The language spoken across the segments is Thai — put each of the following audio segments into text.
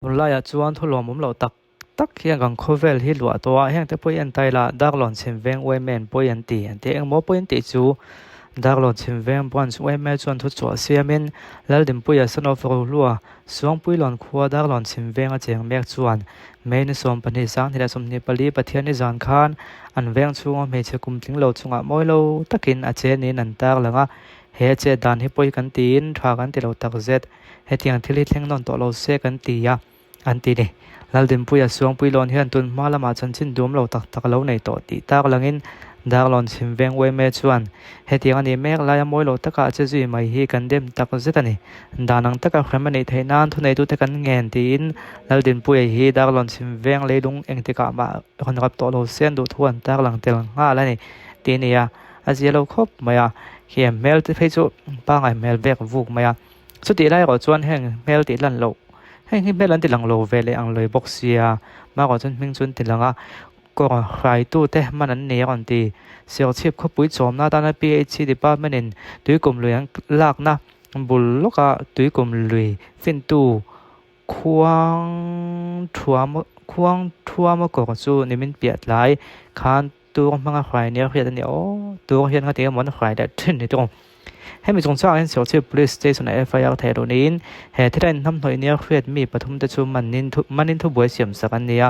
ตุลายจวนทุลมุมเราตักเฮียงกังโคเวลฮิลัวตัวเฮียงแต่ปุยอันไตละดักหลอนเชมเวงไวแมนปุยอันตีอันเตียงโมปุยอันตีจูดักหลอนเชมเวงบอนไวแมนจวนทุจวเสียมินแล้วดิมปุยสนอฟรูลัวสวงปุยหลอนขัวดักหลอนเชมเวงอาเจียงเมกจวนเมนสมปนิสังที่ได้สมนิปลีปะเทียนิจานคานอันเวงชูงเมเชกุมทิ้งเราชงอ่ะมอยเราตักินอาเจนี่นันตากละงะเฮเจดานฮิปุยกันตีนทากันตีเราตักเซตเฮตียงที่ลิเทงนอนตัวเราเซกันตียะอันตีนี่แล้วดิมปุยสวงปุยหลอนเฮียนตุนมาละมาจันชินดูมเราตักเราในตัวตีตากลังอินดักหลอนชิมเวงไว้เมจวนเฮตียงอันนี้เมกลายมวยเราตักอาจจะจุยไม่ฮีกันเดิมตักเซตันนี่ดานังตักครมันในไทยนานทุนในตัวตักันเงินตีนแล้วดิมปุยฮีดักหลอนชิมเวงเลยลุงเองติกามาคนรับตัวเราเส้นดูทวนตักหลังเตลังห้าแล้วนี่ตีนี่อะอาจจะเราครบไหมอะเขียนเมลที่เฟซบุ๊กป้าไงเมลเบกวุกไหมอะสุดที่ได้ก็ชวนแห่งเมลติดลันโลให้เมลลันติดลังโลเวเลยอังเลยบ็อกเซียมากกว่าจนมิงจนติดลังอ่ะก็ใครตู้เตะมันนั้นเนียกันตีเสียวชิบเขาปุ๋ยจอมหน้าตาใน PhD department ตุยกลุ่มเลยลากนะบุลลูกอ่ะตุยกลุ่มเลยฟินตู้ควงทัวมควงทัวมก็กจูนี่มันเปียดหลายคานตัวมังใครเนี่ยเฮียนเนี่ยโอ้ตัวเฮียนเขาเตียมันใครได้ถึงในตรงให้มีจงจ้างให้เสียวชิบ police station ใน FIR ไทยโดนินเหตุที่ได้ทำหน่วยเนี่ยเครียดมีปฐมแต่ชูมันนินทุบวยเสียมสักอันเนี่ย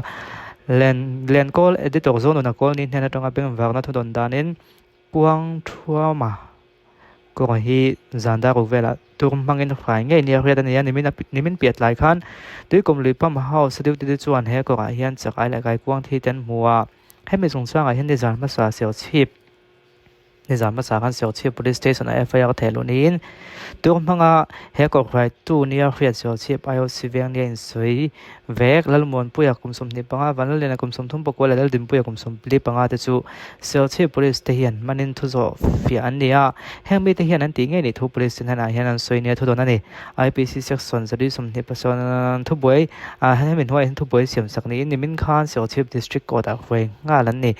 เล่นก็เอดิตอร์โซนนะก็นินเห็นตรงกับเป็นแบบนั้นทุกดานินกวางทัวมาก็ฮีจันดารุเวลาตัวมังเงินฝ่ายเงี้ยเนี่ยเรียนเนี่ยนี่มันเปลี่ยนหลายขั้นด้วยกลุ่มลือปั๊มเฮาสติวติดจวนเฮก็เฮียนจากไอ้ละไกกวางที่เต็นหัวให้มีสงสารเฮียนในจานภาษาเสียวชีพในจานภาษาการเสียวชีพ police station ใน FIR ไทยโดนินตัวมังเฮก็ใครตู้เนี่ยเรียนเสียวชีพไอโอซีเวียงเนี่ยสวยเวกแล้วมวนปุยกุมสมนิปังวันนั้นเลยนะกุมสมทุ่มปกว่าแล้วดิมปุยกุมสมปลีปังแต่จู่เสียวชีพ police station มันนินทุจฟิอันเนี่ยแห่งมีที่เฮียนนั้นตีเงี้ยนี่ทุ police station นะเฮียนนั้นสวยเนี่ยทุกตัวนั่นนี่ IPC section จะได้สมนิปังทุบวยให้เป็นหัวทุบวยเสียมสักนี้นี่มินคานเสียวชีพ district ก็ตากเวงงาลันนี่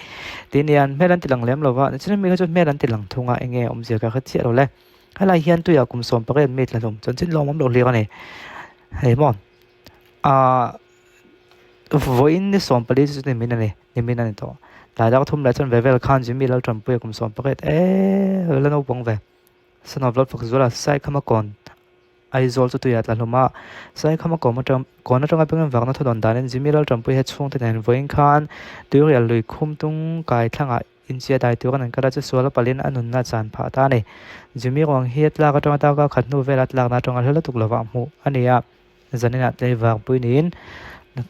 ทีนี้อันแม่รันติหลังเลี้ยมเราว่าฉะนั้นมีก็จะแม่รันติหลังทุ่งอ่ะเองเสียกับเขาเชี่ยเราเลยอะไรเฮียนตัวอยากกุมสมประเภทเม็ดละลมจนสิ้นลมมันโดนเรียกนี่เฮ้ยมอนอ่าวันนี้สมปริสุทธิ์นี่มินนี่ตัวแต่เราทุ่มแล้วจนเวลคันจิมีเราจำเป็นกุมสมประเภทแล้วเราบังเวสนอบรถฝักจุลาใส่เข้ามาก่อนไอโซลตัวอย่างละลมอ่ะใส่เข้ามาก่อนมาจำก่อนนั้นจงเป็นฝักนั้นทดลองได้จิมีเราจำเป็นเหตุช่วงที่ไหนวันคันตัวอย่างลุยคุ้มตุ้งกายทั้งอินเสียได้ตัวกันนั้นก็จะส่วนละปลินอันนั้นน่าจะผ่าตาเนี่ยจะมีความเฮียดลากก็ต้องตาก็ขัดนูเวลาลากน่าจงอะไรแล้วตุกละว่ามูอันนี้อ่ะจะนี่นะในวางปุยนิน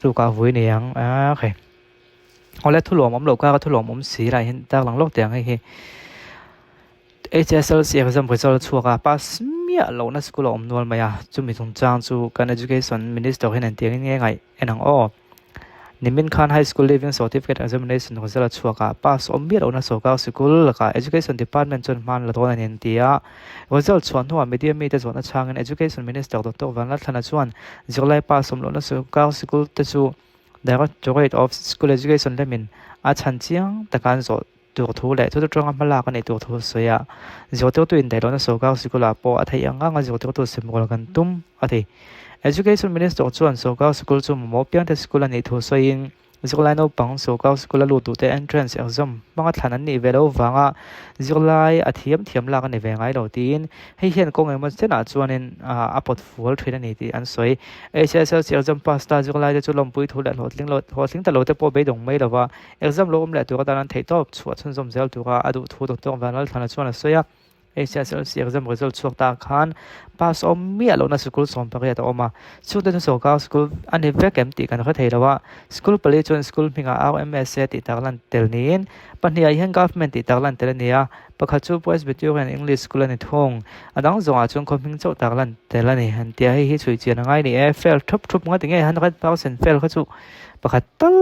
ตุกเอาไว้เนี่ยโอเคเอาแล้วทุลมอมโลกก็ทุลมอมสีอะไรเห็นตาหลังโลกแต่งให้HSLC exam result ชัวร์ก็ปัสเมียเราน่าสกุลอมนวลมาอ่ะจุมีตรงจางจูการ education minister เห็นเตียงง่ายๆเอ็นงอ้อนิมินคัน High School Living Certificate Examination ของเราชัวร์ก็ปัสอมเมียเราน่าสกุลสกุลแล้วก็ Education Department จนมันละตัวนั้นเตีย result ชวนหัวมีเดียมีแต่ชวนช่าง Education Minister ดรวันรัตนชวนจะไล่ปัสอมเราน่าสกุลสกุลแต่ชู Directorate of School Education เลมินอาชันเจียงแต่การสอนตัวทูเลยทุกตรงมาลากันในตัวทูสวยอะจะตัวอินเดียเราเนี่ยสกัดสกุลอาปออัฐยังงั้นจะตัวสิมกลกันตุ้มอัฐ Education Minister ชวนสกัดสกุลจุ่มมอเปียงแต่สกุลในตัวสวยอินสกุลในปังสกัดสกุลลู่ตัวแต่ entrance exam บางท่านนี่เวลาฟังอ่ะสกุลอาเทียมลากันในเวงไอ้เราตีนให้เห็นกงเงินมันจะน่าชวนอัปฟูลทรีนนี่ตีอันสวย HSLC exam pass ตาสกุลจะจุลมปุยทุเรศหดลิงแต่เราแต่พอไปดงไม่หรอว่า exam ลมแหละตัวก็ตอนนั้นเทตอบชวดชนสมเซลตัวก็อดูทูตัววันนั้นท่านชวนสวย HSLC exam result ชวดตาขัน pass อมเมียเราในสกุลสอนปริญญาออกมาช่วงที่สกัดสกุลอันนี้เวกเอ็มตีกันเขาเทแล้วว่าสกุลปริญญาสกุลพิงา RMS ติดตามลันเตลนี้ปัญญายัง government ติดตามลันเตลนี้ประคับจู Presbyterian English School ในทุ่งอันนั้นส่งอาจจะคงพิงเจ้าตามลันเตลนี้ฮันเดียให้ช่วยเจียนง่ายนี่fail ทุบงั้นถึงไง100% fail เขาจูประคับตั้ง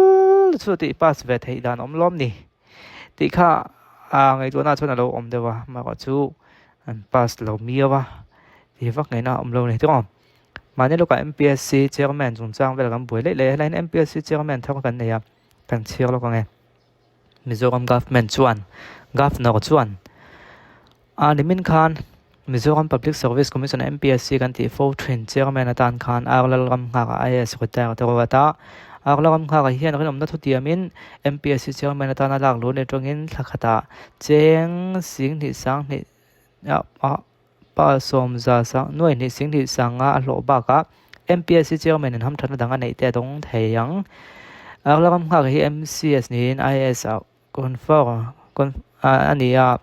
สุดที่ pass เวทีด้านอมล้อมนี่ที่ข้าไงตัวน่าชวนเราอมเดียวมาก็จูอัน pass เรามีวะที่ฟักไงนะอมเราเนี่ยทุกคนมาเนี่ยเรากับ MPSC chairman จงจ้างเวลากันป่วยเละๆแล้ว MPSC chairman เท่ากันเนี่ยกันเชียร์เราก็ไงมิโซรัม government ชวน governor ชวนนิมินคาน Mizoram Public Service Commission MPSC kan ti fo train chairman atan khan aglal ram nga IS secretary tawata aglal ram nga hian rin omna thutiamin MPSC chairman atan alak lo ne tongin thakhata cheng sing ni sang ni pa som za sang noi ni sing ni sanga lo ba ka MPSC chairman in ham thana danga nei te dong theyang aglal ram nga hi MCS ni IS confirm ania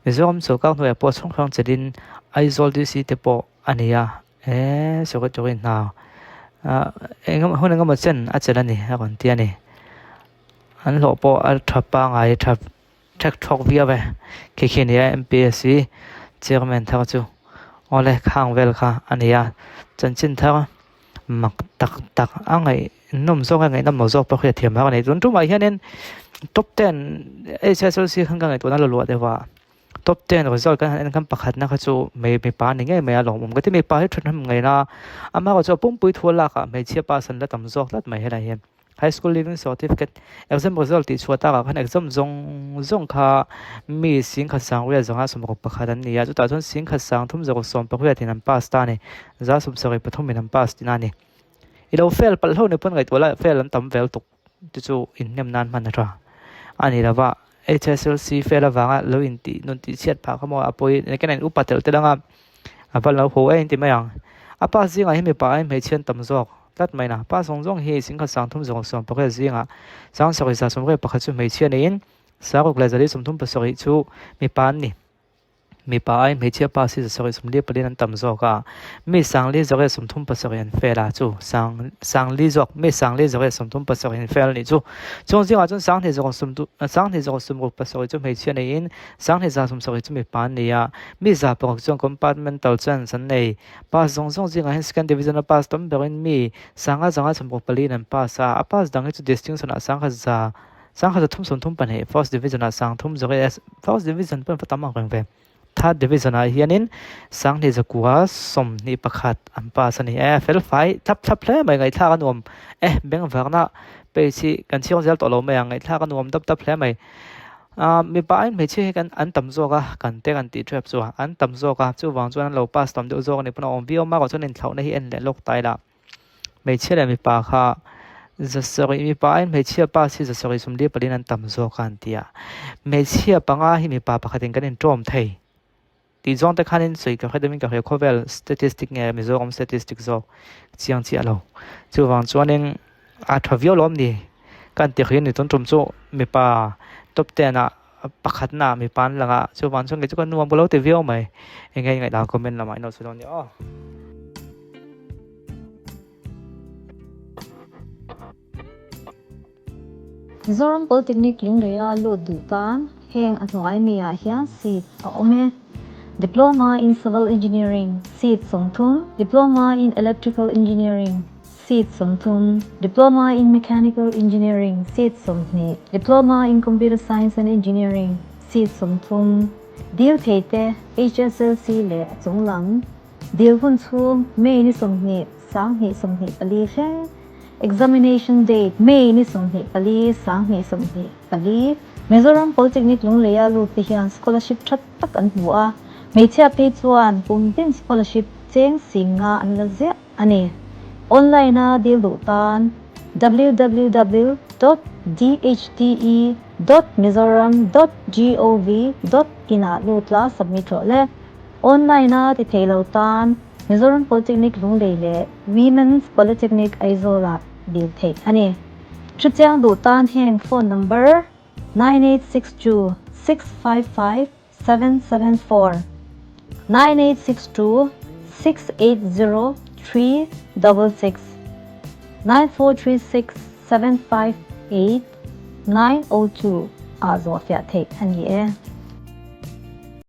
Mizoram so ka noi po chong khang chedin aizol di si te po ania so ko toin na engam hon engam chen a chela ni a kon tia ni an lo po a thapa ngai thap thak thok via ve ke khe ni MPSC chairman tha chu ole khang vel kha ania chan chin tha mak tak angai nom so ngai nam mo zo pa khia thiam ha nei tun tu mai hianen top 10 HSLC khang ngai to na lo de wa top 10 result kan pakhat na kha chu me pa ni nge me a long mum ka ti me pa he thun ngai na ama ko chu pum pui thola ka me chia pa san la tam zok lat mai hela hian high school leaving certificate exam result ti chuata ka khan exam zong kha mi sing kha sang we zonga som ko pakhat an ni ya chu ta chon sing kha sang thum zok som pa khya tin an pass ta ni za sum sari pathum min an pass tin ani ilo fail pal ho ne pon ngai tola fail an tam vel tuk ti chu in nem nan man na ra ani lawa HSLC fail awanga lo inti nun ti siat pha khamo apoi neken upatel telanga apal lo ho ai inti mayang apa zinga hi me pa ai me chen tam zok tat mai na pa song jong hi sing kha sang thum jong som pakha zinga sang sari sa som re pakha chu me chen in sarok la zali som thum pa sari chu mi pan ni mi pa ai me chia pa si sari som le palin an tam zoka mi sang le zore som thum pa sari an fela chu sang li zok mi sang le zore som thum pa sari an fel ni chu chong jinga chon sang ne zok som tu sang ne zok som ro pa sari chu me chia nei in sang ne za som sari chu mi pan ni ya mi za pa chong compartmental chan san nei pa zong jinga hen second division pass tom berin mi sanga som ro palin an pa sa apas dang chu distinction a sang kha za sang kha thum som thum pan he first division a sang thum zore first division pan patamang reng ve third division a hianin sang ni zakua som ni pakhat ampa sani FL fai thap hle mai ngai thla kan om beng warna pe chi kan chiong zel to lo mai ngai thla kan om tap hle mai mi pa ai me chi kan an tam zo ka kan te kan ti trap chu an tam zo ka chu wang chuan lo pass tam de zo ni puna om vio ma ko chuan in thlau na hi en le lok tai la me chi le mi pa kha zasari mi pa ai me chi pa si zasari sum le palin an tam zo kan tia me chi panga hi mi pa pakhatin kan in trom thei ti zong ta khanin sui ka khadami ka khovel statistic nge Mizoram statistic zo chiang chi alo chu wang chuanin a thavio lom ni kan ti khin ni ton tum chu mi pa top 10 a pakhat na mi pan langa chu wang chung ge chu kan nuam bolo te vio mai ngai da comment la mai no chu ni Mizoram Polytechnic Lingrea lo dutan heng atwai mi a hian seat a ome Diploma in Civil Engineering, seat Songthum. Diploma in Electrical Engineering, seat Songthum. Diploma in Mechanical Engineering, seat Songthni. Diploma in Computer Science and Engineering, seat Songthum. Deal Tete, HSLC le Zonglang. Deal Hunchu, May ni Songthni, Sang ni Songthni Pali She. Examination date, May ni Songthni Pali, Sang ni Songthni Pali. Mizoram Polytechnic Lungleya lu tihian scholarship that tak an bua. May chia pay chuan pumtin scholarship cheng singa an la zia ani online na deal dutan www.dhte.mizoram.gov.in lutla submit le online na ti theilotan Mizoram Polytechnic Lunglei Women's Polytechnic Aizola deal thei ani chuchang dutan heng phone number 9862 655 774 9862 680 366 9436 758 902 Azofia take and